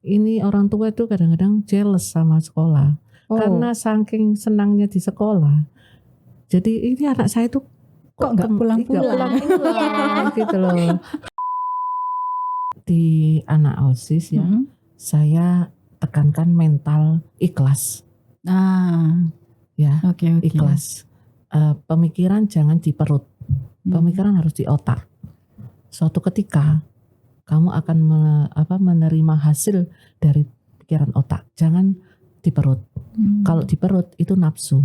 ini orang tua itu kadang-kadang jealous sama sekolah. Karena saking senangnya di sekolah. Jadi ini anak saya tuh kok nggak pulang-pulang gitu loh. Di anak OSIS ya, saya tekankan mental ikhlas. Ya, okay. Ikhlas. Pemikiran jangan di perut, pemikiran harus di otak. Suatu ketika kamu akan menerima hasil dari pikiran otak, jangan di perut. Kalau di perut itu nafsu.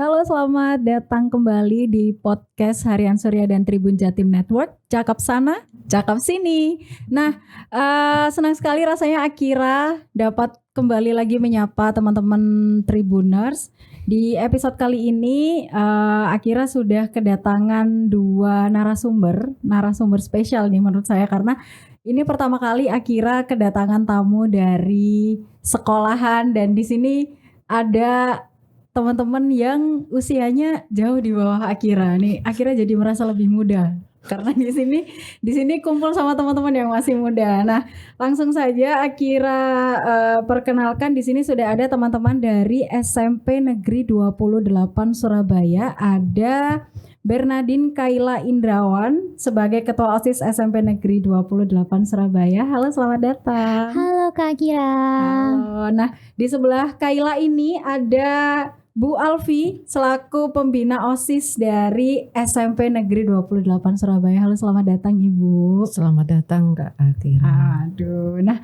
Halo, selamat datang kembali di podcast Harian Surya dan Tribun Jatim Network. Cakap sana, cakap sini. Nah, senang sekali rasanya Akira dapat kembali lagi menyapa teman-teman Tribuners. Di episode kali ini Akira sudah kedatangan dua narasumber spesial nih menurut saya, karena ini pertama kali Akira kedatangan tamu dari sekolahan, dan di sini ada teman-teman yang usianya jauh di bawah Akira. Nih, Akira jadi merasa lebih muda karena di sini kumpul sama teman-teman yang masih muda. Nah, langsung saja Akira perkenalkan, di sini sudah ada teman-teman dari SMP Negeri 28 Surabaya. Ada Bernadine Kaila Indrawan sebagai Ketua OSIS SMP Negeri 28 Surabaya. Halo, selamat datang. Halo Kak Akira. Halo. Nah, di sebelah Kaila ini ada Bu Alfi selaku pembina OSIS dari SMP Negeri 28 Surabaya. Halo, selamat datang Ibu. Selamat datang Kak Akira. Aduh, nah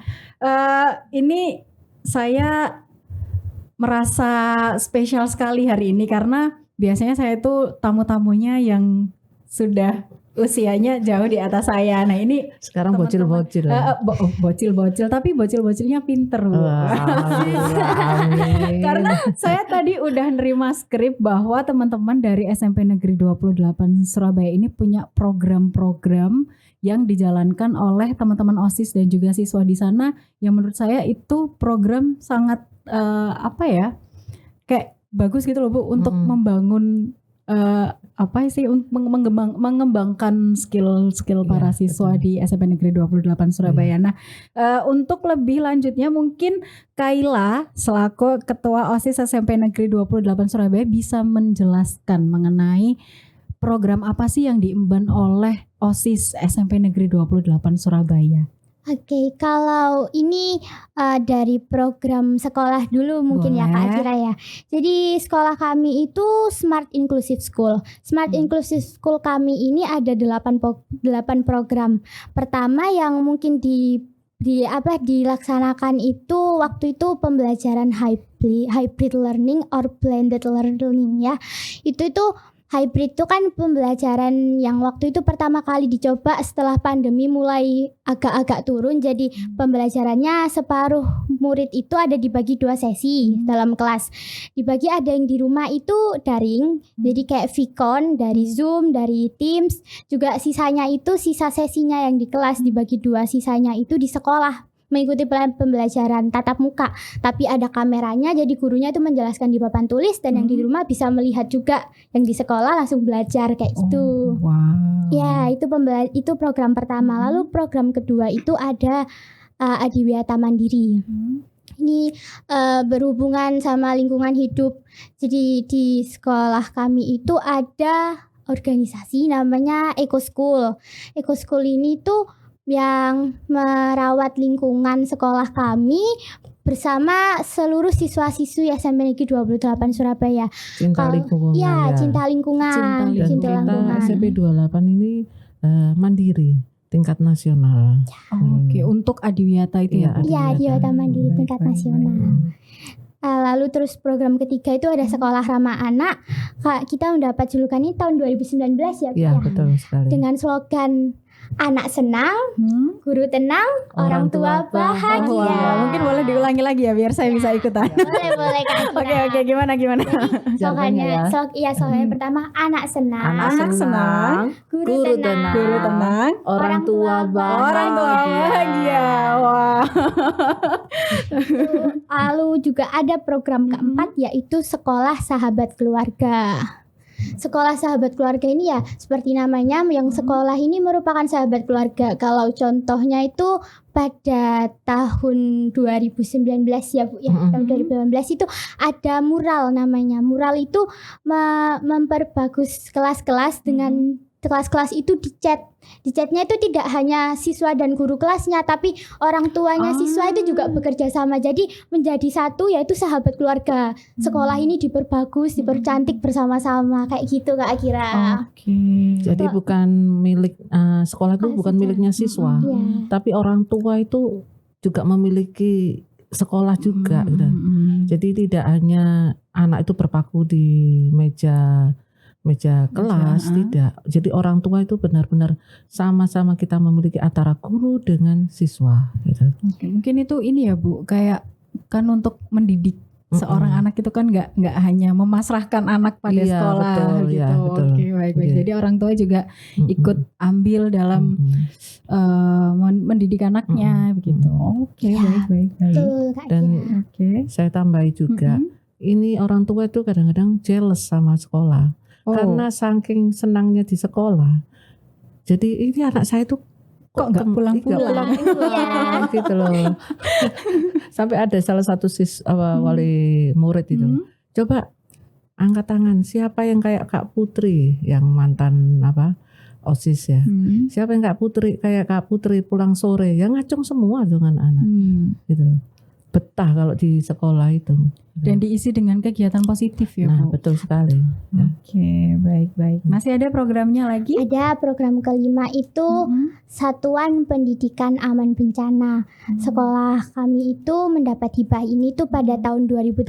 ini saya merasa spesial sekali hari ini karena biasanya saya tuh tamu-tamunya yang sudah usianya jauh di atas saya. Nah, ini sekarang bocil-bocil. Bocil-bocil, tapi bocil-bocilnya pinter Bu. Karena saya tadi udah nerima skrip bahwa teman-teman dari SMP Negeri 28 Surabaya ini punya program-program yang dijalankan oleh teman-teman OSIS dan juga siswa di sana, yang menurut saya itu program sangat kayak bagus gitu loh Bu, untuk membangun mengembangkan skill para siswa di SMP Negeri 28 Surabaya. Nah, untuk lebih lanjutnya mungkin Kaila selaku Ketua OSIS SMP Negeri 28 Surabaya bisa menjelaskan mengenai program apa sih yang diemban oleh OSIS SMP Negeri 28 Surabaya. Oke, kalau ini dari program sekolah dulu mungkin. Boleh. Ya Kak Akira ya. Jadi sekolah kami itu Smart Inclusive School. Smart Inclusive School kami ini ada 8 program. Pertama yang mungkin dilaksanakan itu waktu itu pembelajaran hybrid learning or blended learning ya. Itu hybrid itu kan pembelajaran yang waktu itu pertama kali dicoba setelah pandemi mulai agak-agak turun. Jadi pembelajarannya separuh murid itu ada dibagi 2 sesi dalam kelas. Dibagi ada yang di rumah itu daring, jadi kayak Vicon dari Zoom, dari Teams. Juga sisa sesinya yang di kelas dibagi 2, sisanya itu di sekolah mengikuti pembelajaran tatap muka, tapi ada kameranya, jadi gurunya itu menjelaskan di papan tulis, dan yang di rumah bisa melihat juga yang di sekolah langsung belajar kayak gitu. Wow. Ya, itu program pertama. Lalu program kedua itu ada Adiwiyata Mandiri. Ini berhubungan sama lingkungan hidup. Jadi di sekolah kami itu ada organisasi namanya Eco School. Eco School ini tuh yang merawat lingkungan sekolah kami bersama seluruh siswa-siswi SMP Negeri 28 Surabaya. Cinta lingkungan. Ya, cinta lingkungan. Cinta lingkungan. SMP 28 ini mandiri tingkat nasional. Oke, untuk Adiwiyata itu ya? Iya, Adiwiyata Mandiri tingkat nasional. Lalu terus program ketiga itu ada Sekolah Ramah Anak. Kita mendapat julukan ini tahun 2019 ya. Iya, betul sekali. Dengan slogan anak senang, guru tenang, orang tua bahagia. Wah, mungkin boleh diulangi lagi ya biar saya bisa ikutan. Boleh Kak Akira. Oke, gimana? Slogannya, Jawabannya slogan pertama anak senang, Anak senang, guru tenang, guru tenang, orang tua bahagia. orang tua bahagia. Wah. Lalu juga ada program keempat yaitu sekolah sahabat keluarga. Sekolah sahabat keluarga ini ya seperti namanya, yang sekolah ini merupakan sahabat keluarga. Kalau contohnya itu pada tahun 2019 ya Bu ya, tahun 2019 itu ada mural namanya. Mural itu memperbagus kelas-kelas dengan kelas-kelas itu dicat. Dicatnya itu tidak hanya siswa dan guru kelasnya, tapi orang tuanya siswa itu juga bekerja sama. Jadi menjadi satu, yaitu sahabat keluarga. Sekolah ini diperbagus, dipercantik bersama-sama kayak gitu Kak Akira. Oke. Jadi bukan milik sekolah itu bukan miliknya siswa, Iya. tapi orang tua itu juga memiliki sekolah juga. Gitu. Jadi tidak hanya anak itu berpaku di meja kelas, tidak. Jadi orang tua itu benar-benar sama-sama kita memiliki antara guru dengan siswa. Gitu. Oke, mungkin itu ini ya Bu, kayak kan untuk mendidik seorang anak itu kan nggak hanya memasrahkan anak pada Iya, sekolah betul, gitu. ya, betul. Oke, baik. Iya. Jadi orang tua juga ikut ambil dalam mendidik anaknya begitu. Oke, Ya, baik. Betul Kak Dan Akira. Oke. saya tambahi juga, ini orang tua itu kadang-kadang jealous sama sekolah. Karena saking senangnya di sekolah, jadi ini anak saya tuh kok nggak pulang-pulang? Iya. Gitu loh. Sampai ada salah satu wali murid itu, coba angkat tangan, siapa yang kayak Kak Putri yang mantan OSIS ya? Siapa yang kayak Kak Putri pulang sore? Yang ngacung semua dengan anak, gitu loh. Betah kalau di sekolah itu. Dan diisi dengan kegiatan positif ya Nah, Bu. betul sekali. Ya. Oke, baik. Masih ada programnya lagi? Ada program kelima itu Satuan Pendidikan Aman Bencana. Sekolah kami itu mendapat hibah ini tuh pada tahun 2018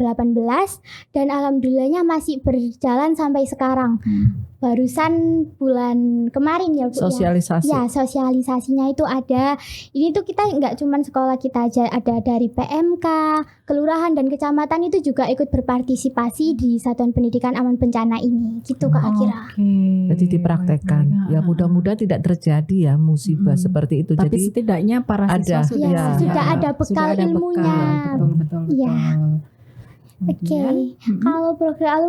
dan alhamdulillahnya masih berjalan sampai sekarang. Barusan bulan kemarin ya Bu Sosialisasi. ya. Ya, sosialisasinya itu ada. Ini tuh kita nggak cuman sekolah kita aja, ada dari PMK, kelurahan dan kecamatan itu juga ikut berpartisipasi di Satuan Pendidikan Aman Bencana ini. Gitu Kak Akira. Jadi dipraktekkan. Ya mudah-mudahan tidak terjadi ya musibah seperti itu. Tapi Jadi setidaknya para siswa ada. sudah Ya, sudah ada bekal ilmunya. Betul. Iya. Oke, kalau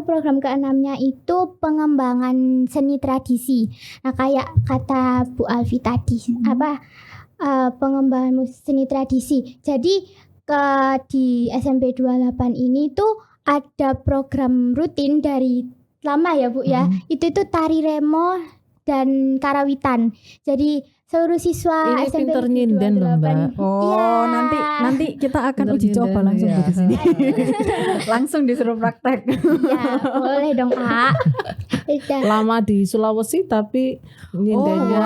program keenamnya itu pengembangan seni tradisi. Nah, kayak kata Bu Alfi tadi, pengembangan seni tradisi. Jadi di SMP 28 ini tuh ada program rutin dari lama ya Bu ya. Itu tari remo dan karawitan. Jadi seluruh siswa ini SMP pinter nyinden loh Mbak. Oh, Iya. nanti kita akan Pinter uji coba nyinden, langsung ya. di sini. Langsung disuruh praktek. Ya, boleh dong Kak. Udah. Lama di Sulawesi tapi nyindennya.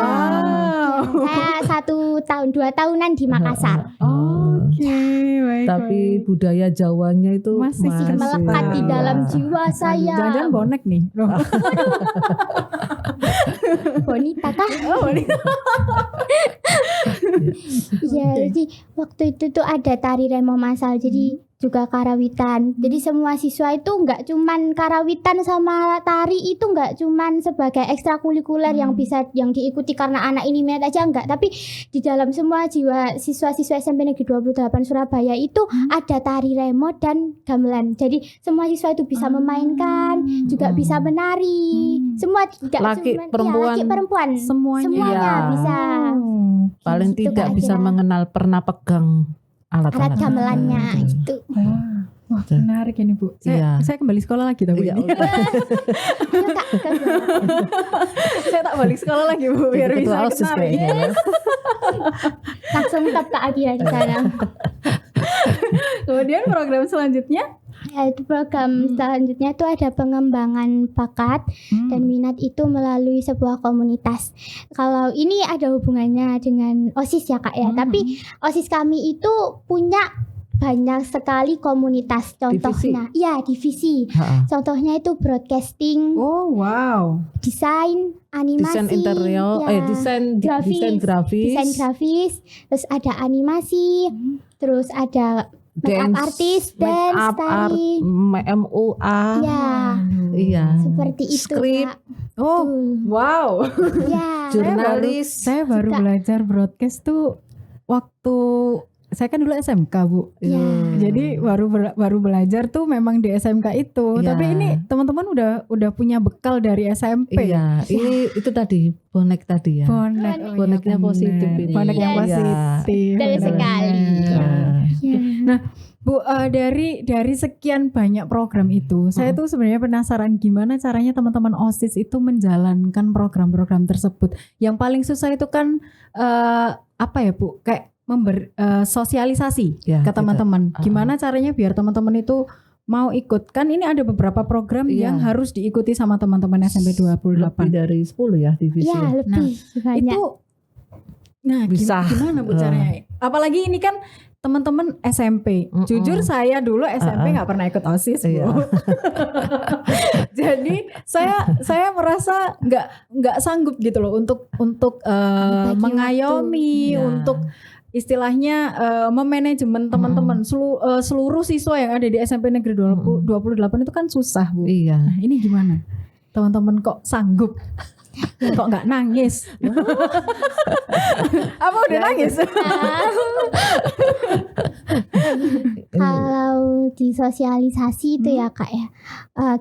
Saya 2 tahunan di Makassar. Oke, baik. Tapi budaya Jawanya itu Masih Melekat di dalam jiwa saya. Jangan-jangan bonek nih. Bonita kah? Oh, ini. Iya, jadi waktu itu tuh ada tari remo masal, jadi juga karawitan. Jadi semua siswa itu nggak cuman karawitan sama tari itu nggak cuman sebagai ekstrakurikuler yang diikuti karena anak ini minat aja, enggak. Tapi di dalam semua jiwa siswa-siswa SMP Negeri 28 Surabaya itu ada tari remo dan gamelan. Jadi semua siswa itu bisa memainkan, juga bisa menari. Semua tidak Laki, cuman perempuan, laki perempuan. Semuanya. Iya. Bisa. paling Gitu, tidak Kak bisa Akira. mengenal pernah pegang Alat alat-alat gamelannya Gitu. gitu. Wah, menarik ini Bu. Iya. Saya kembali sekolah lagi tapi Iya, ini. udah. Ayo, Kak, Saya tak balik sekolah lagi Bu biar Jadi bisa ketua OSIS kenal. kayaknya ya. langsung tetap Kak Akira di sana. Kemudian program selanjutnya Itu program selanjutnya itu ada pengembangan bakat dan minat itu melalui sebuah komunitas. Kalau ini ada hubungannya dengan OSIS ya Kak ya. Tapi OSIS kami itu punya banyak sekali komunitas. Contohnya, divisi. Ha-ha. Contohnya itu broadcasting, Oh wow. desain, animasi, desain interior, ya, desain desain grafis, terus ada animasi, terus ada makeup artist, dance, makeup art, tari, MUA, ya, iya, seperti itu skrip, Kak. Oh, Betul. wow. Ya, jurnalis. Saya baru Suka. belajar broadcast tuh waktu saya kan dulu SMK, Bu. Ya. Jadi baru belajar tuh memang di SMK itu. Iya. Tapi ini teman-teman udah punya bekal dari SMP. Iya, ini itu tadi bonek tadi ya. Bonek. Oh, Boneknya iya, positif bener. ini. Bonek yang Yes. positif. Betul bener. sekali. Iya. ya. Bu, dari sekian banyak program itu, saya tuh sebenarnya penasaran gimana caranya teman-teman OSIS itu menjalankan program-program tersebut. Yang paling susah itu kan apa ya, Bu? Kayak sosialisasi Ya, ke gitu. teman-teman. Gimana caranya biar teman-teman itu mau ikut? Kan ini ada beberapa program Iya. yang harus diikuti sama teman-teman SMP 28. Lebih dari 10 ya divisi. Ya, lebih banyak. Itu Bisa. gimana Bu caranya? Apalagi ini kan teman-teman SMP. Jujur saya dulu SMP nggak pernah ikut OSIS, Bu. Iya. Jadi saya merasa nggak sanggup gitu loh untuk Bagi mengayomi, Iya. untuk istilahnya memanajemen teman-teman seluruh siswa yang ada di SMP Negeri 28 itu kan susah, Bu. Iya. Nah, ini gimana? Teman-teman kok sanggup? Kok nggak nangis? Apa udah nangis? Kalau di sosialisasi itu ya Kak ya,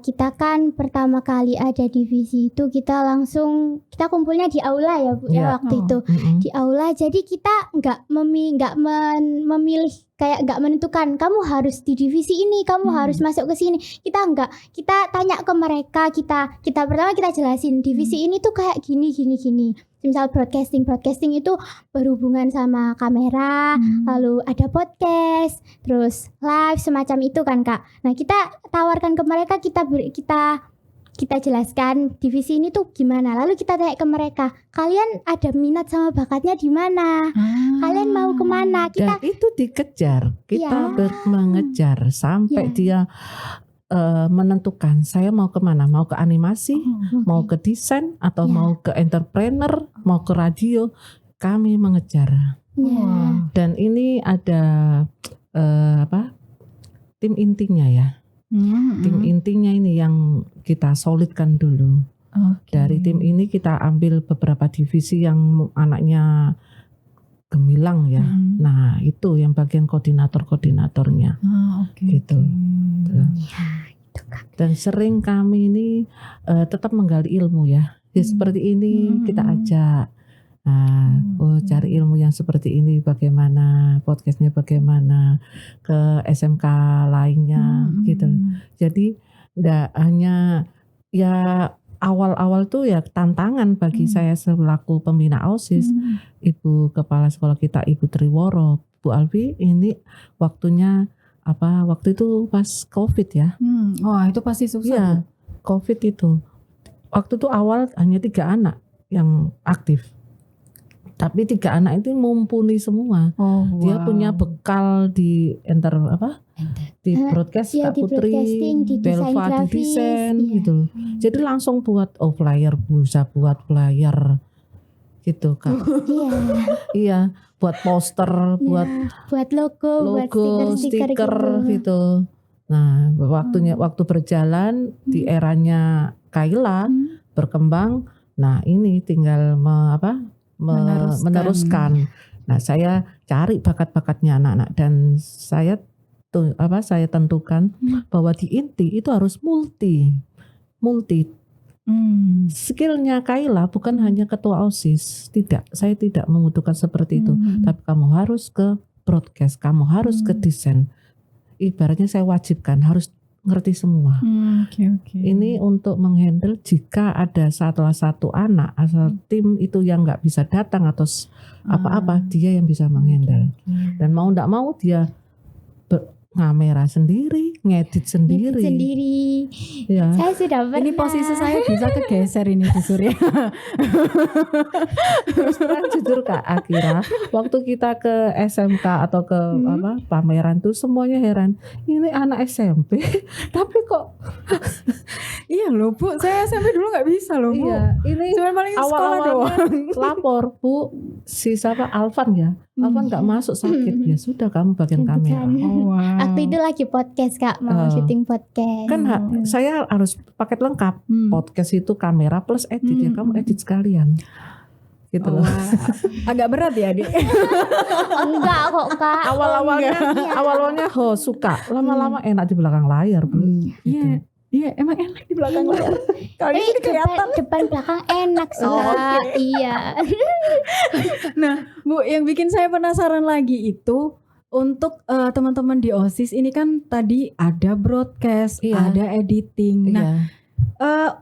kita kan pertama kali ada divisi itu kita kumpulnya di aula ya Bu Iya. ya waktu itu di aula. Jadi kita nggak memilih kayak nggak menentukan kamu harus di divisi ini, kamu harus masuk ke sini. Kita tanya ke mereka, kita pertama kita jelasin divisi ini tuh kayak gini. Misal broadcasting itu berhubungan sama kamera, lalu ada podcast, terus live semacam itu kan Kak. Nah kita tawarkan ke mereka, kita jelaskan divisi ini tuh gimana. Lalu kita tanya ke mereka, kalian ada minat sama bakatnya di mana? Kalian mau kemana? Dan itu dikejar, kita mengejar sampai Iya. dia menentukan saya mau kemana, mau ke animasi, mau ke desain, atau Iya. mau ke entrepreneur, mau ke radio, kami mengejar. Ya. Dan ini ada tim intinya ya. Tim intinya ini yang kita solidkan dulu. Dari tim ini kita ambil beberapa divisi yang anaknya gemilang ya. Nah itu yang bagian koordinatornya. Gitu. Dan sering kami ini tetap menggali ilmu ya. Seperti ini kita ajak. Cari ilmu yang seperti ini bagaimana, podcastnya bagaimana, ke SMK lainnya gitu. Jadi enggak hanya ya awal-awal tuh ya tantangan bagi saya selaku pembina OSIS. Ibu kepala sekolah kita Ibu Triworo, Bu Alfi, ini waktunya waktu itu pas COVID ya. Wah itu pasti susah. Iya, COVID itu. Waktu itu awal hanya 3 anak yang aktif. Tapi 3 anak itu mumpuni semua. Dia punya bekal di di broadcast Iya, Kak di Putri, broadcasting, di desain Belva di grafis, desain iya. gitu. Jadi langsung buat flyer, bisa buat flyer gitu Kak. Iya, buat poster, buat logo, buat stiker gitu. Nah, waktu berjalan di eranya Kaila berkembang. Nah, ini tinggal meneruskan. Nah, saya cari bakat-bakatnya anak-anak dan saya tentukan bahwa di inti itu harus multi. Skillnya Kaila bukan hanya ketua OSIS, saya tidak membutuhkan seperti itu. Tapi kamu harus ke broadcast, kamu harus ke desain. Ibaratnya saya wajibkan harus ngerti semua. Ini untuk menghandle jika ada salah satu anak asal tim itu yang nggak bisa datang atau apa-apa, dia yang bisa menghandle. Dan mau nggak mau dia ngamera sendiri, ngedit sendiri. Sendiri. Ya. Saya sudah pernah. Ini posisi saya bisa kegeser ini di Surya. Terus terang jujur Kak Akira, waktu kita ke SMK atau ke pameran tuh semuanya heran. Ini anak SMP, tapi kok Iya loh Bu, saya SMP dulu nggak bisa loh Bu. iya, ini Cuma paling sekolah awal-awalnya doang. lapor Bu, si siapa Alvan ya, Alvan nggak masuk sakit, ya sudah kamu bagian kamera. Gantikan. Oh, wow. Waktu itu lagi podcast Kak, mau syuting podcast. Kan saya harus paket lengkap, podcast itu kamera plus edit ya, kamu edit sekalian, gitu Oh, loh. wah. Agak berat ya Dik. Enggak kok Kak. Awal-awalnya suka, lama-lama enak di belakang layar Bu. Iya, iya emang enak di belakang layar. Kalau ini kelihatan. depan belakang enak sih Oh, Kak. Iya. Nah, Bu, yang bikin saya penasaran lagi itu untuk teman-teman di OSIS ini kan tadi ada broadcast, Iya. ada editing. Nah, Iya.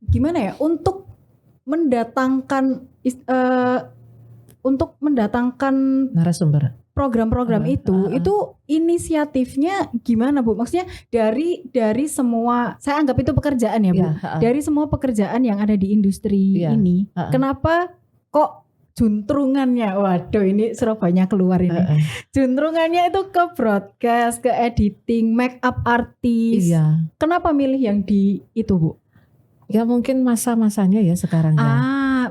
Gimana ya untuk mendatangkan Narasumber. program-program itu inisiatifnya gimana Bu? Maksudnya dari semua, saya anggap itu pekerjaan ya Bu. Iya, Dari semua pekerjaan yang ada di industri Iya, ini, kenapa kok juntrungannya, waduh ini Surabaya keluar ini. Juntrungannya itu ke broadcast, ke editing, make up artis. Iya. Kenapa milih yang di itu Bu? Ya mungkin masa-masanya ya sekarang ya.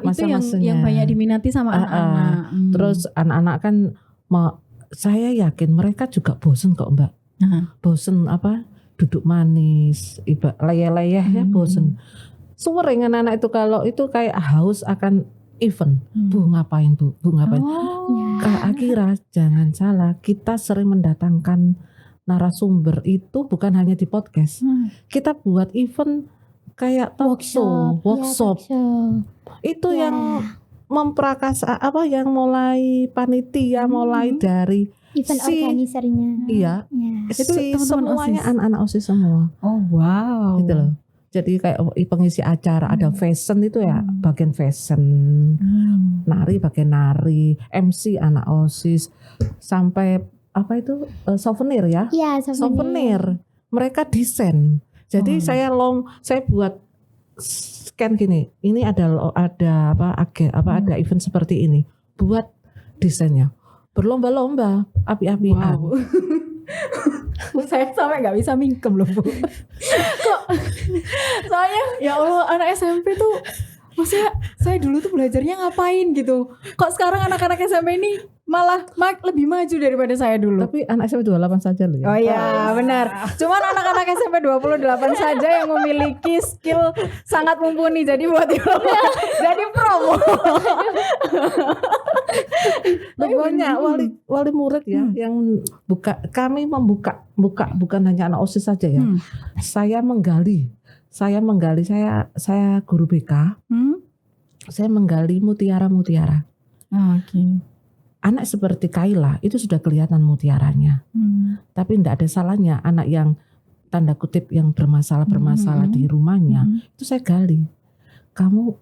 Itu yang Masa-masanya. banyak diminati sama anak-anak. Terus anak-anak kan saya yakin mereka juga bosen kok Mbak. Bosen duduk manis, leyeh-leyeh ya bosen. Sering anak-anak itu kalau itu kayak haus akan event. Bu ngapain Bu? Bu ngapain? Kak Akira jangan salah, kita sering mendatangkan narasumber itu bukan hanya di podcast. Kita buat event kayak talk show, workshop. Itu yang memprakarsa yang mulai panitia, mulai dari Event organisernya. Iya. Itu Si teman-teman semuanya OSIS. anak-anak OSIS semua. Oh wow. Gitu loh. Jadi kayak pengisi acara ada fashion itu ya bagian fashion, nari bagian nari, MC anak OSIS, sampai souvenir ya. Iya, Souvenir. Mereka desain. Jadi saya buat scan gini. Ini ada ada event seperti ini. Buat desainnya. Berlomba-lomba, api-apian. Wow. Saya sampai nggak bisa mingkem loh Bu. Kok soalnya ya Allah anak SMP tuh, maksudnya saya dulu tuh belajarnya ngapain gitu. Kok sekarang anak-anak SMP ini malah lebih maju daripada saya dulu. Tapi anak SMP 28 saja loh ya. Oh iya benar. Cuman anak-anak SMP 28 saja yang memiliki skill sangat mumpuni. Jadi buat jadi promo. Pokoknya wali murid ya yang kami membuka bukan hanya anak OSIS saja ya. Saya menggali, saya guru BK. Saya menggali mutiara-mutiara. Oke. Anak seperti Kaila itu sudah kelihatan mutiaranya. Tapi tidak ada salahnya anak yang tanda kutip yang bermasalah di rumahnya, itu saya gali. Kamu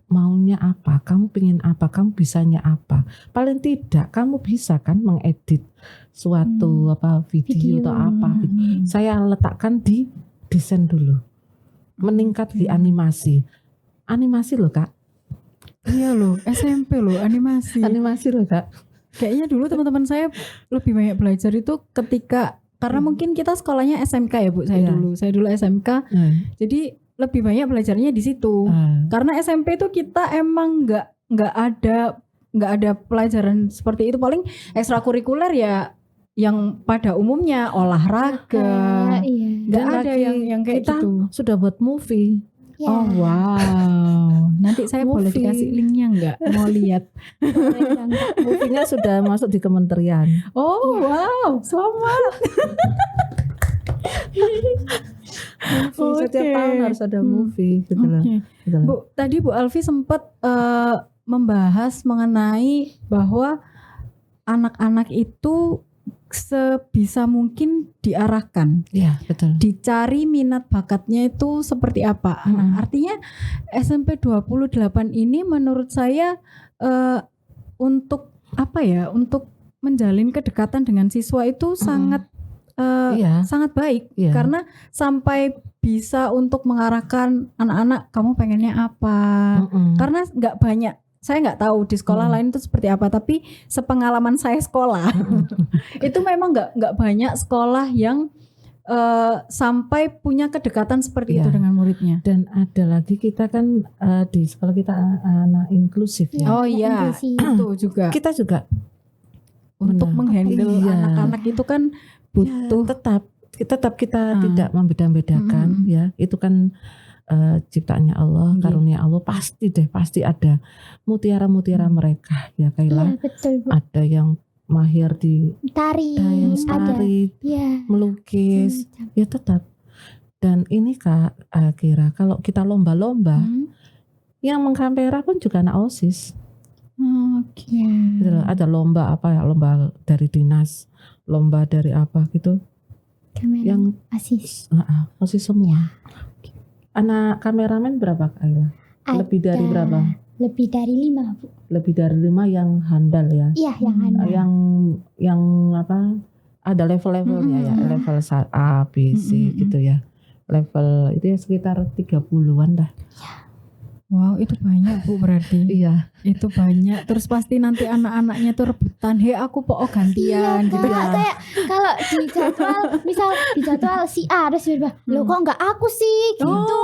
maunya apa? Kamu pengen apa? Kamu bisanya apa? Paling tidak kamu bisa kan mengedit suatu video atau apa. Saya letakkan di desain dulu. Meningkat di animasi. Animasi loh Kak. Iya loh, SMP loh animasi. Animasi loh Kak. Kayaknya dulu teman-teman saya lebih banyak belajar itu karena mungkin kita sekolahnya SMK ya Bu, saya dulu SMK. Jadi lebih banyak belajarnya di situ. Karena SMP itu kita emang nggak ada pelajaran seperti itu, paling ekstrakurikuler ya yang pada umumnya olahraga. Nggak ada yang kayak kita gitu. Sudah buat movie. Oh wow, nanti saya boleh dikasih linknya nggak? Mau lihat? Movie-nya sudah masuk di kementerian. Oh wow, selamat. Setiap tahun harus ada movie gitu loh. Gitu loh. Bu, tadi Bu Alfi sempat membahas mengenai bahwa anak-anak itu sebisa mungkin diarahkan. Iya, betul. Dicari minat bakatnya itu seperti apa. Nah, artinya SMP 28 ini menurut saya untuk apa ya? Untuk menjalin kedekatan dengan siswa itu sangat Iya. sangat baik Iya. karena sampai bisa untuk mengarahkan anak-anak kamu pengennya apa. Mm-mm. Karena nggak banyak, saya nggak tahu di sekolah lain itu seperti apa, tapi sepengalaman saya sekolah itu memang nggak banyak sekolah yang sampai punya kedekatan seperti itu Iya. dengan muridnya. Dan ada lagi kita kan di sekolah kita anak inklusif ya. Oh iya, inklusi. itu juga Kita juga untuk benar. menghandle Iya. anak-anak itu kan butuh. tetap kita tidak membeda-bedakan ya. Itu kan ciptaannya Allah, Iya. karunia Allah, pasti ada mutiara-mutiara mereka ya Kayla. Iya, betul Bu. Ada yang mahir di Tari, dance, ada. tari, Ya. melukis, ya tetap. Dan ini Kak Kira, kalau kita lomba-lomba, yang mengkamera pun juga anak OSIS. Oke. Ya. Gitu loh. Ada lomba apa ya, lomba dari dinas, lomba dari apa gitu, Kamera yang asis. OSIS semua. Anak kameramen berapa Kayla? Lebih dari Ada berapa? Lebih dari 5 Bu. Lebih dari 5 yang handal ya. Iya, yang ada. Yang apa? Ada level-levelnya ya, level A, B, C gitu ya. Level itu ya sekitar 30-an dah. Wow, itu banyak Bu berarti. Iya. Itu banyak. Terus pasti nanti anak-anaknya tuh rebutan, "Hei, aku po gantian." Iya, gitu Kak. ya. Kayak kalau di jadwal, misal di jadwal si A terus tiba-tiba, "Loh kok enggak aku sih?" gitu.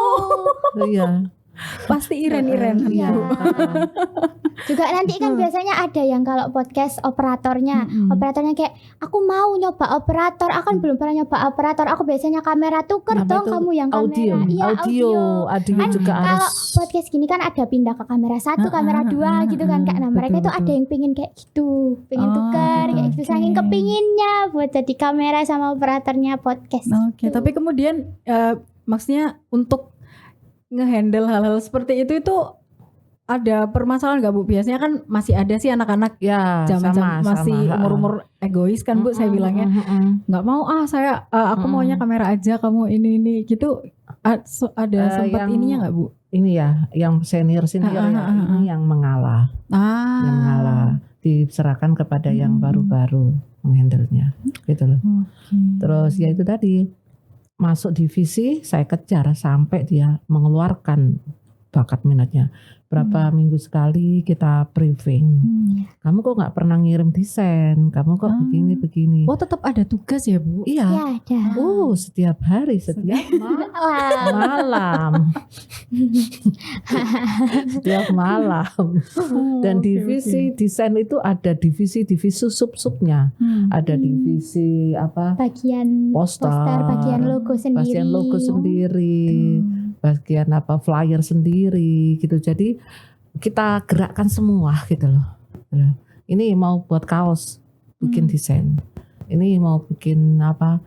Iya. Pasti iren-iren. Iya. Bu. Juga nanti kan biasanya ada yang kalau podcast operatornya, operatornya kayak, "Aku mau nyoba operator, aku kan belum pernah nyoba operator, aku biasanya kamera tuker Apa dong itu? kamu yang Audio. kamera." Iya, Audio Kan juga kalau harus. podcast gini kan ada pindah ke kamera 1, kamera 2 gitu kan Kak. Nah, mereka itu betul. ada yang pengen kayak gitu, pengen tuker kayak gitu, saking oke. kepinginnya buat jadi kamera sama operatornya podcast. Oke, tapi kemudian maksudnya untuk ngehandle hal-hal seperti itu ada permasalahan nggak Bu? Biasanya kan masih ada sih anak-anak Ya, zaman masih sama. umur-umur egois kan Bu, saya bilangnya nggak mau saya aku maunya kamera aja, kamu ini gitu. Ada sempat yang- ininya nggak Bu? Ini ya, yang senior ya, ini yang mengalah, yang mengalah, diserahkan kepada yang baru-baru menghandlenya, gitu loh. Terus ya itu tadi, masuk divisi saya kejar sampai dia mengeluarkan bakat minatnya. Berapa minggu sekali kita briefing. Kamu kok nggak pernah ngirim desain? Kamu kok begini? Oh, tetap ada tugas ya Bu? Iya. Ya ada. Setiap hari, setiap malam. Setiap malam. Dan divisi desain itu ada divisi sub-subnya. Ada divisi apa? Bagian Poster, bagian logo sendiri. bagian logo sendiri, bagian apa flyer sendiri gitu. Jadi kita gerakkan semua gitu loh. Ini mau buat kaos, bikin desain. Ini mau bikin apa?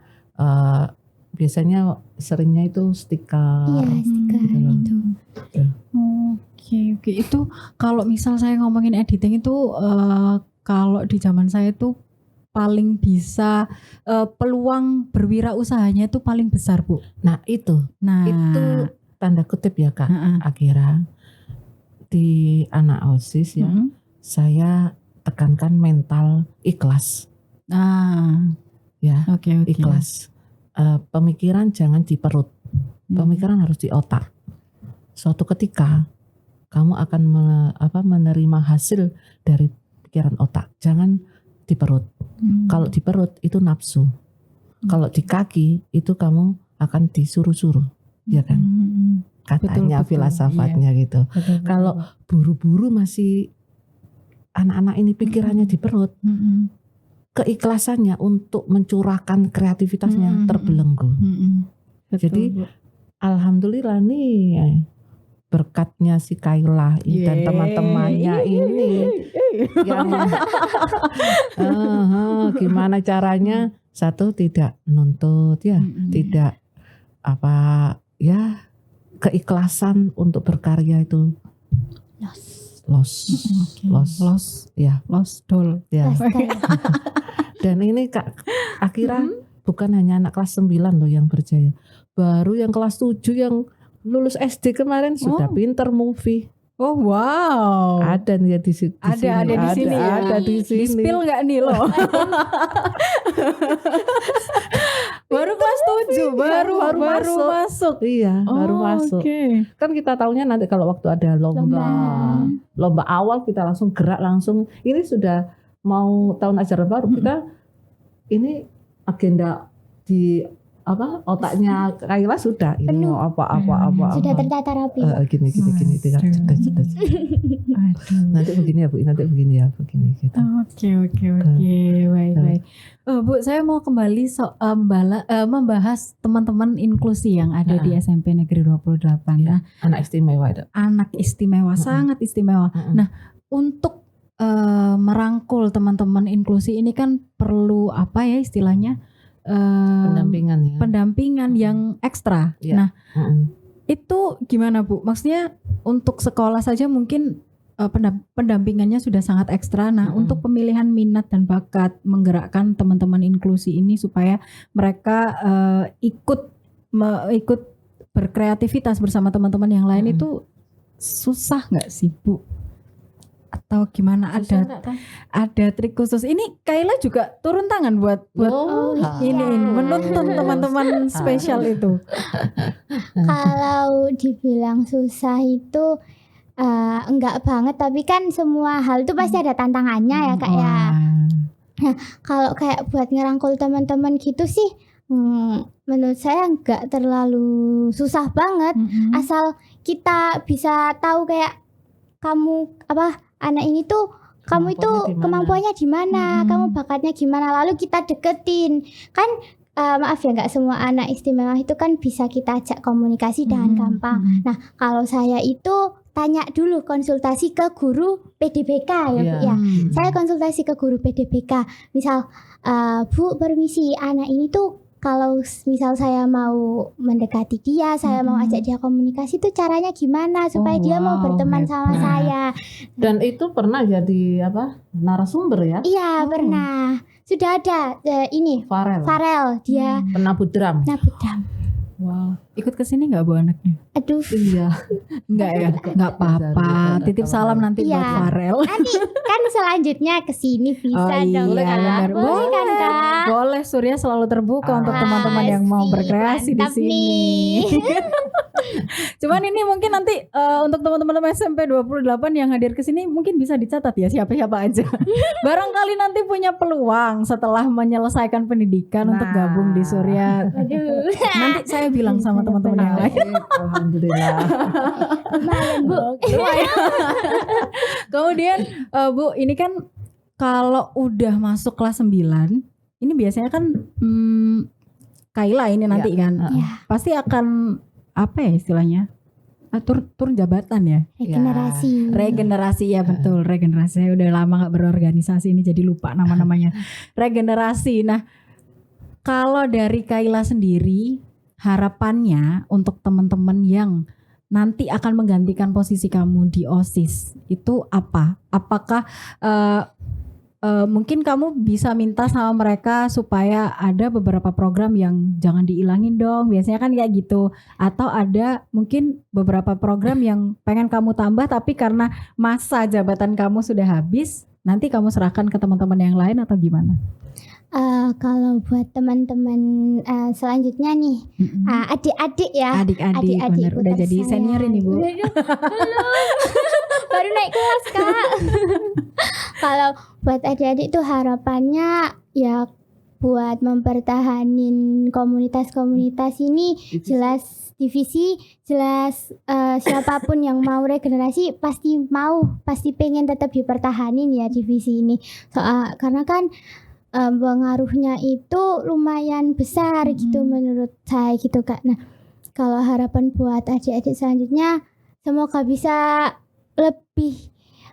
Biasanya seringnya itu stiker. Iya, stiker gitu loh. itu. Oke. Itu kalau misal saya ngomongin editing itu kalau di zaman saya itu paling bisa peluang berwirausahanya itu paling besar Bu. Nah itu tanda kutip ya Kak Akira, di anak OSIS ya, saya tekankan mental ikhlas. Ya, Oke. ikhlas. Pemikiran jangan di perut, pemikiran harus di otak. Suatu ketika kamu akan menerima hasil dari pikiran otak, jangan di perut. Kalau di perut itu nafsu, kalau di kaki itu kamu akan disuruh-suruh, ya kan? Katanya Betul, filosofatnya gitu. Betul. Kalau buru-buru masih anak-anak ini pikirannya di perut, keikhlasannya untuk mencurahkan kreativitasnya terbelenggu. Jadi alhamdulillah nih berkatnya si Kayla dan teman-temannya ini yang gimana caranya, satu tidak nuntut ya, tidak apa ya, keikhlasan untuk berkarya itu loss ya, Lost doll. ya. Dan ini Kak Akira bukan hanya anak kelas 9 loh yang berjaya, baru yang kelas 7 yang lulus SD kemarin sudah pinter movie. Oh wow. Ada nih di sini. Ada di sini ya. Ada di sini. Di-spill nggak nih lo? baru baru masuk. Iya, baru masuk. Oke. Kan kita taunya nanti kalau waktu ada lomba awal kita langsung gerak langsung. Ini sudah mau tahun ajaran baru, kita ini agenda di otaknya Kayla sudah ini Penuh. mau apa. Sudah tertata rapi. Gini sudah. Nanti begini ya Bu, nanti begini ya begini gitu. Oke, baik. Bu, saya mau kembali membahas teman-teman inklusi yang ada di SMP Negeri 28. Nah, Anak istimewa itu. anak istimewa, sangat istimewa. Nah, untuk merangkul teman-teman inklusi ini kan perlu apa ya istilahnya? Pendampingan yang ekstra. Iya. Nah, itu gimana Bu? Maksudnya untuk sekolah saja mungkin pendampingannya sudah sangat ekstra. Nah, untuk pemilihan minat dan bakat menggerakkan teman-teman inklusi ini supaya mereka ikut berkreativitas bersama teman-teman yang lain itu susah nggak sih Bu? Atau gimana, ada trik khusus? Ini Kayla juga turun tangan buat menuntun teman-teman spesial itu. Kalau dibilang susah itu enggak banget, tapi kan semua hal itu pasti ada tantangannya ya Kak ya. Nah, kalau kayak buat ngerangkul teman-teman gitu sih menurut saya enggak terlalu susah banget, asal kita bisa tahu kayak anak ini tuh kamu itu kemampuannya di mana, kamu bakatnya gimana, lalu kita deketin. Kan maaf ya, nggak semua anak istimewa itu kan bisa kita ajak komunikasi dengan gampang. Nah, kalau saya itu tanya dulu, konsultasi ke guru PDBK ya Bu ya. Saya konsultasi ke guru PDBK. Misal, Bu permisi, anak ini tuh kalau misal saya mau mendekati dia, saya mau ajak dia komunikasi, itu caranya gimana supaya dia mau berteman sama saya. Dan itu pernah jadi narasumber ya? Iya, pernah. Sudah ada ini Farel, dia penabut drum. Wow, ikut ke sini nggak Bu anaknya? Aduh. Iya. Enggak ya, nggak apa-apa. Titip salam nanti buat Farel. Nanti kan selanjutnya ke sini bisa dong. Iya, benar. Boleh kan Kak? Boleh, Surya selalu terbuka untuk teman-teman yang mau berkreasi di sini. Cuman ini mungkin nanti untuk teman-teman SMP 28 yang hadir ke sini mungkin bisa dicatat ya siapa-siapa aja. Barangkali nanti punya peluang setelah menyelesaikan pendidikan untuk gabung di Surya. Aduh. Nanti saya bilang sama teman-teman yang lain. Alhamdulillah. Lumayan Bu. Kemudian Bu, ini kan kalau udah masuk kelas 9, ini biasanya kan Kayla ini nanti kan pasti akan apa ya istilahnya? Turun jabatan ya. Regenerasi ya betul, regenerasi. Saya udah lama gak berorganisasi ini jadi lupa nama-namanya. Regenerasi. Nah, kalau dari Kayla sendiri harapannya untuk teman-teman yang nanti akan menggantikan posisi kamu di OSIS itu apa? Apakah mungkin kamu bisa minta sama mereka supaya ada beberapa program yang jangan diilangin dong, biasanya kan kayak gitu, atau ada mungkin beberapa program yang pengen kamu tambah tapi karena masa jabatan kamu sudah habis nanti kamu serahkan ke teman-teman yang lain atau gimana? Kalau buat teman-teman selanjutnya nih, adik-adik ya, adik-adik bener, udah jadi senior ini Bu. Baru naik kelas Kak. Kalau buat adik-adik tuh harapannya ya buat mempertahanin komunitas-komunitas ini, jelas divisi, jelas siapapun yang mau regenerasi pasti pengen tetap dipertahanin ya divisi ini. Karena kan pengaruhnya itu lumayan besar gitu menurut saya gitu Kak. Nah, kalau harapan buat adik-adik selanjutnya semoga bisa lebih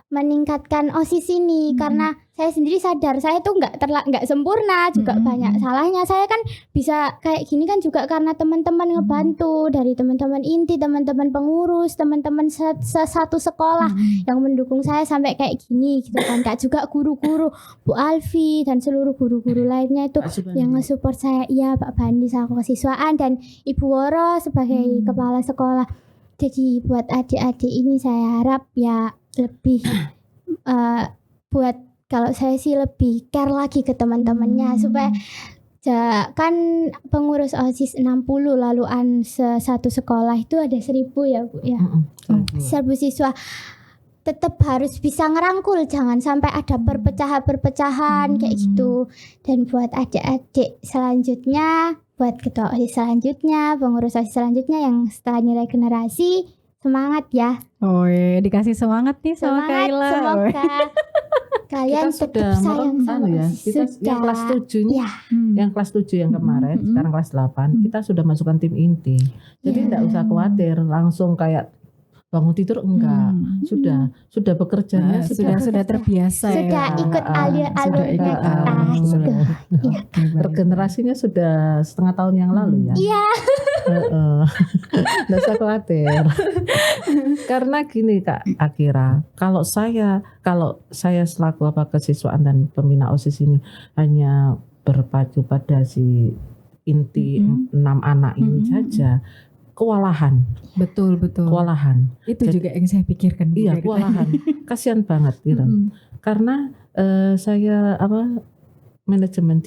meningkatkan OSIS ini, karena saya sendiri sadar saya tuh nggak sempurna juga, banyak salahnya. Saya kan bisa kayak gini kan juga karena teman-teman ngebantu, dari teman-teman inti, teman-teman pengurus, teman-teman satu sekolah yang mendukung saya sampai kayak gini gitu kan Kak. Juga guru-guru, Bu Alfi dan seluruh guru-guru lainnya itu yang nge-support saya, iya Pak Bandi selaku kesiswaan dan Ibu Woro sebagai kepala sekolah. Jadi buat adik-adik ini saya harap ya lebih buat, kalau saya sih lebih care lagi ke teman-temannya supaya kan pengurus OSIS 60 laluan satu sekolah itu ada 1.000 ya Bu ya. 1.000 siswa. Tetap harus bisa ngerangkul, jangan sampai ada perpecahan kayak gitu. Dan buat adik-adik selanjutnya, buat ketua OSIS selanjutnya, pengurus OSIS selanjutnya yang setelah nilai generasi, semangat ya. Oh iya, dikasih semangat nih sama Semangat, Kaila. semoga kalian Kita sudah tetap sayang sama ya. OSIS. Kita yang kelas 7 ini, Ya. yang kelas 7 yang kemarin, sekarang kelas 8, kita sudah masukkan tim inti. Jadi Ya. enggak usah khawatir langsung kayak bangun tidur enggak. Sudah bekerjanya Sudah terbiasa Sudah ya. ikut alur-alurnya ikut, kita gitu. Ya. regenerasinya sudah setengah tahun yang lalu ya. Iya. Nggak usah khawatir. Karena gini Kak Akira, kalau saya selaku kesiswaan dan pembina OSIS ini hanya berpacu pada si inti 6 anak ini saja, kewalahan. Betul. Kewalahan. Itu juga yang saya pikirkan. Iya, dari kewalahan. Kasihan banget gitu. Karena saya manajemen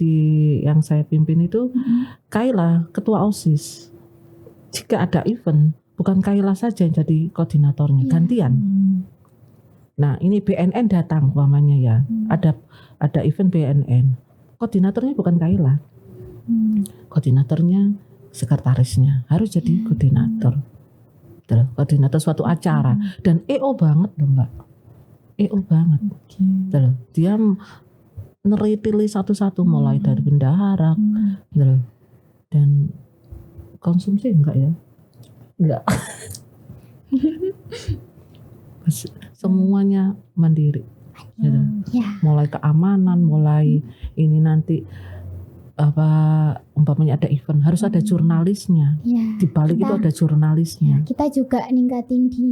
yang saya pimpin itu Kaila ketua OSIS. Jika ada event, bukan Kaila saja yang jadi koordinatornya, gantian. Nah, ini BNN datang umpamanya ya. Ada event BNN. Koordinatornya bukan Kaila. Koordinatornya sekretarisnya harus jadi koordinator. Koordinator suatu acara dan EO banget loh Mbak. EO banget. Dia neritili satu-satu mulai dari bendahara dan konsumsi enggak ya? Enggak. Semuanya mandiri. Gitu. Ya. Mulai keamanan, mulai ini nanti umpamanya ada event harus ada jurnalisnya. Ya. Di balik itu ada jurnalisnya. Kita juga ningkatin di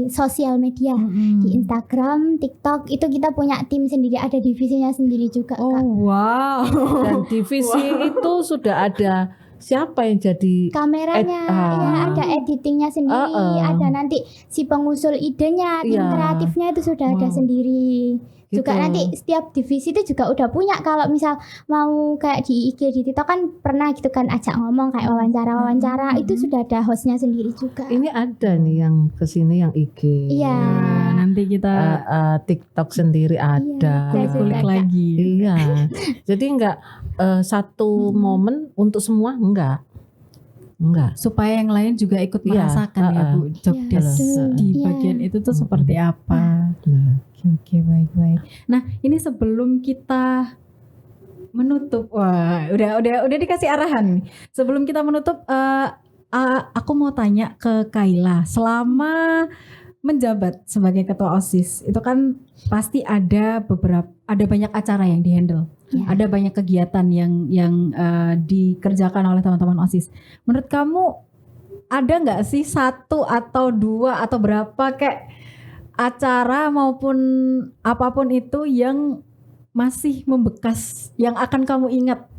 sosial media, di Instagram, TikTok, itu kita punya tim sendiri, ada divisinya sendiri juga Kak. Wow. Dan divisi itu sudah ada siapa yang jadi Kameranya, ya ada editingnya sendiri, ada nanti si pengusul idenya, tim kreatifnya itu sudah ada sendiri. Juga nanti setiap divisi itu juga udah punya, kalau misal mau kayak di IG di TikTok kan pernah gitu kan ajak ngomong kayak wawancara itu sudah ada hostnya sendiri juga. Ini ada nih yang kesini yang IG. Iya. Nanti kita TikTok sendiri ada. kulik lagi. Iya. Jadi enggak satu momen untuk semua enggak. Supaya yang lain juga ikut merasakan ya Bu, job desk di bagian itu tuh seperti apa. Oke, baik. Nah, ini sebelum kita menutup, wah, udah dikasih arahan nih. Sebelum kita menutup, aku mau tanya ke Kaila, selama menjabat sebagai ketua OSIS, itu kan pasti ada banyak acara yang dihandle. Ada banyak kegiatan yang dikerjakan oleh teman-teman OSIS. Menurut kamu ada nggak sih 1 atau 2 atau berapa kayak acara maupun apapun itu yang masih membekas, yang akan kamu ingat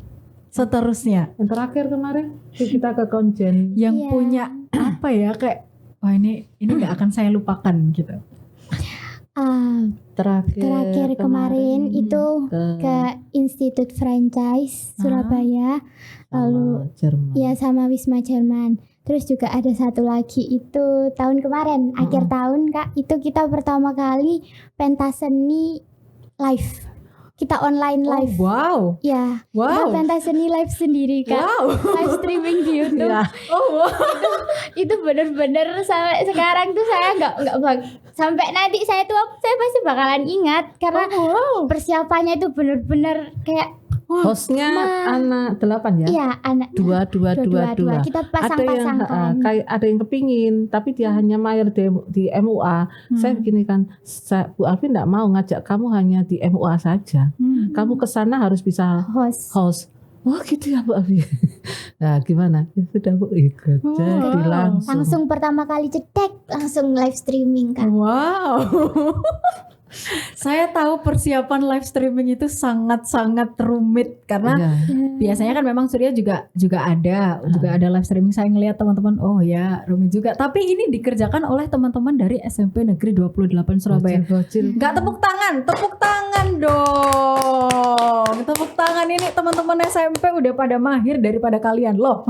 seterusnya? Yang terakhir kemarin kita ke Konjen. Yang punya apa ya, kayak wah ini nggak akan saya lupakan gitu. Terakhir kemarin itu ke Institut Franchise Surabaya, lalu Jerman. ya sama Wisma Jerman. Terus juga ada satu lagi itu tahun kemarin, akhir tahun Kak, itu kita pertama kali pentas seni live. Kita online live. Wow. Ya. Kita pentas seni live sendiri Kak. Live streaming di YouTube. Itu bener-bener sampai sekarang tuh saya nggak sampai nanti saya pasti bakalan ingat karena persiapannya itu bener-bener kayak hostnya anak 8 ya? Iya, anak dua. Kita pasang-pasangkan. Ada yang kepingin, tapi dia hanya mayor di MUA. Saya begini kan, Bu Alvin tidak mau ngajak kamu hanya di MUA saja. Kamu ke sana harus bisa host. Oh gitu ya Bu Alvin. Nah gimana? Ya sudah Bu ikut. Jadi langsung pertama kali cetek langsung live streaming Kak. Wow. Saya tahu persiapan live streaming itu sangat-sangat rumit karena Iya. biasanya kan memang Surya juga ada live streaming. Saya ngelihat teman-teman, oh ya rumit juga. Tapi ini dikerjakan oleh teman-teman dari SMP Negeri 28 Surabaya. Bocil. Nggak tepuk tangan dong. Tepuk tangan ini teman-teman SMP udah pada mahir daripada kalian loh.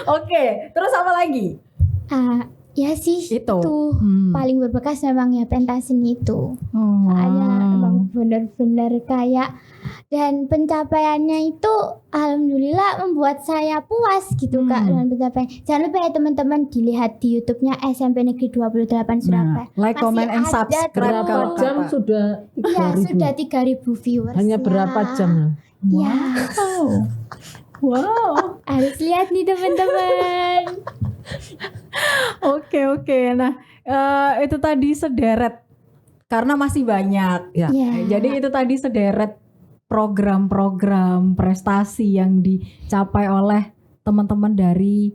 Oke, terus apa lagi? Ya sih Itu. itu paling berbekas memang ya pentas seni itu. Oh, Soalnya emang bener-bener kayak, dan pencapaiannya itu alhamdulillah membuat saya puas gitu Kak dengan pencapaian. Jangan lupa ya teman-teman dilihat di YouTube-nya SMP Negeri 28 Surabaya. like, comment, and Masih ada subscribe. berapa Berapa kalau jam Bapak. sudah? Ya 3.000. sudah 3.000 viewers. Hanya berapa jam loh? Ya, Wow. harus lihat nih teman-teman. Oke. Nah, itu tadi sederet karena masih banyak. Ya. Ya. Jadi itu tadi sederet program-program prestasi yang dicapai oleh teman-teman dari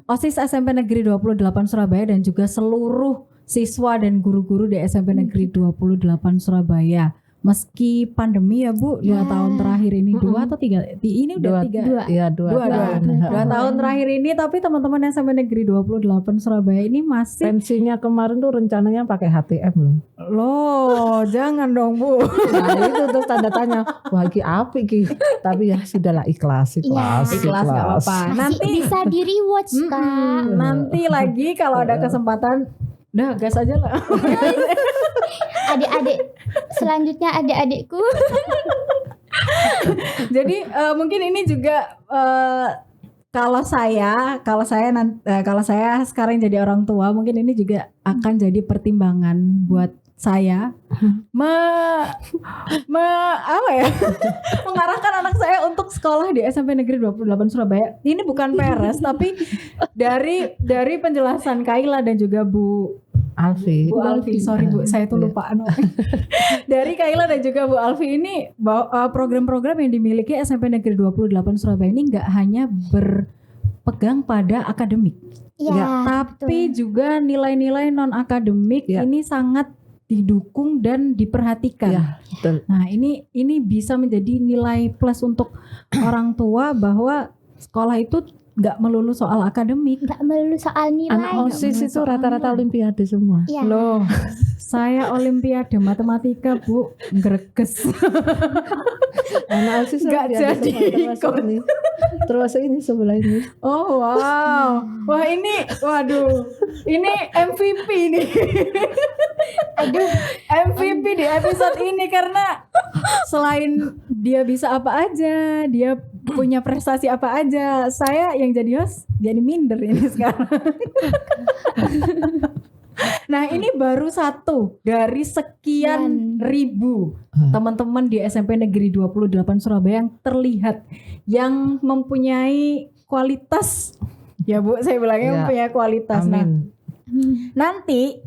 OSIS SMP Negeri 28 Surabaya dan juga seluruh siswa dan guru-guru di SMP Negeri 28 Surabaya. Meski pandemi ya Bu, 2 Ya. tahun terakhir ini 2 atau 3? Ini udah 3. Iya, dua Dua tahun. tahun terakhir ini, tapi teman-teman SMP Negeri 28 Surabaya ini masih Pensinya kemarin tuh rencananya pakai HTM loh. loh, jangan dong Bu. Nah itu tuh tanda tanya. Wah iki apik iki. Tapi ya sudahlah ikhlas. Ikhlas nggak apa-apa. Masih Nanti bisa di rewatch Kak. nanti lagi kalau ada kesempatan, dah gas aja lah. Adik-adik selanjutnya adik-adikku. Jadi mungkin ini juga kalau saya sekarang jadi orang tua, mungkin ini juga akan jadi pertimbangan buat saya mengarahkan anak saya untuk sekolah di SMP Negeri 28 Surabaya. Ini bukan peres tapi dari penjelasan Kaila dan juga Bu Alfi. Sorry Bu, saya tuh lupa. Dari Kaila dan juga Bu Alfi ini program-program yang dimiliki SMP Negeri 28 Surabaya ini nggak hanya berpegang pada akademik, Ya, tapi juga nilai-nilai non akademik Ya. ini sangat didukung dan diperhatikan. Ya, betul. Nah ini bisa menjadi nilai plus untuk orang tua bahwa sekolah itu nggak melulu soal akademik. nggak melulu soal nilai. Anak OSIS itu rata-rata olimpiade semua. Ya. Loh, saya olimpiade matematika Bu, greges. Anak OSIS Nggak olimpiade jadi semua, termasuk ini. Termasuk ini sebelah ini. Oh wow, wah ini, waduh, ini MVP nih. Aduh, MVP di episode ini karena selain dia bisa apa aja, dia punya prestasi apa aja, saya yang jadi host jadi minder ini sekarang. Nah ini baru satu dari sekian ribu teman-teman di SMP Negeri 28 Surabaya yang terlihat, yang mempunyai kualitas. Ya Bu, saya bilangnya Ya. mempunyai kualitas. Nah, Amin. nanti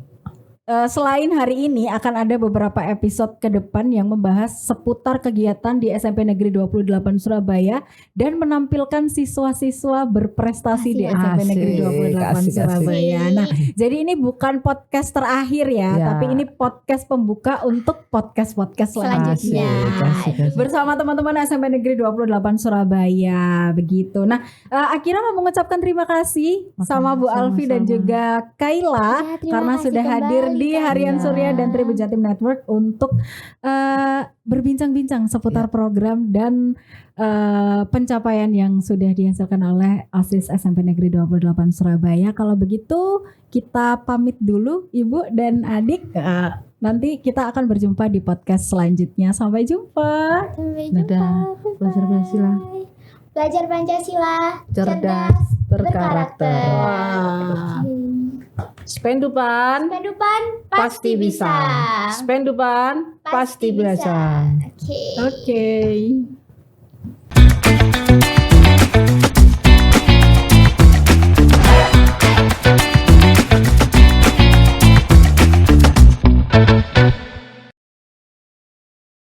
selain hari ini akan ada beberapa episode ke depan yang membahas seputar kegiatan di SMP Negeri 28 Surabaya dan menampilkan siswa-siswa berprestasi di SMP Negeri 28 Asik. Surabaya. Nah, jadi ini bukan podcast terakhir ya, Ya. tapi ini podcast pembuka untuk podcast-podcast selanjutnya. Asik. Bersama teman-teman SMP Negeri 28 Surabaya, begitu. Nah, Akira mau mengucapkan terima kasih sama Bu Alfi dan Sama-sama. juga Kaila Ya, terima karena kasih sudah hadir kembali, di Kak. Harian Ya. Surya dan Tribun Jatim Network untuk berbincang-bincang seputar program dan pencapaian yang sudah dihasilkan oleh OSIS SMP Negeri 28 Surabaya. Kalau begitu kita pamit dulu Ibu dan Adik. Nanti kita akan berjumpa di podcast selanjutnya. Sampai jumpa. Sampai Dadah. jumpa. Belajar Pancasila. Belajar Pancasila. Cerdas, berkarakter. Wah. Spendupan Pendupan pasti bisa. Spendupan pasti bisa. Oke. Oke.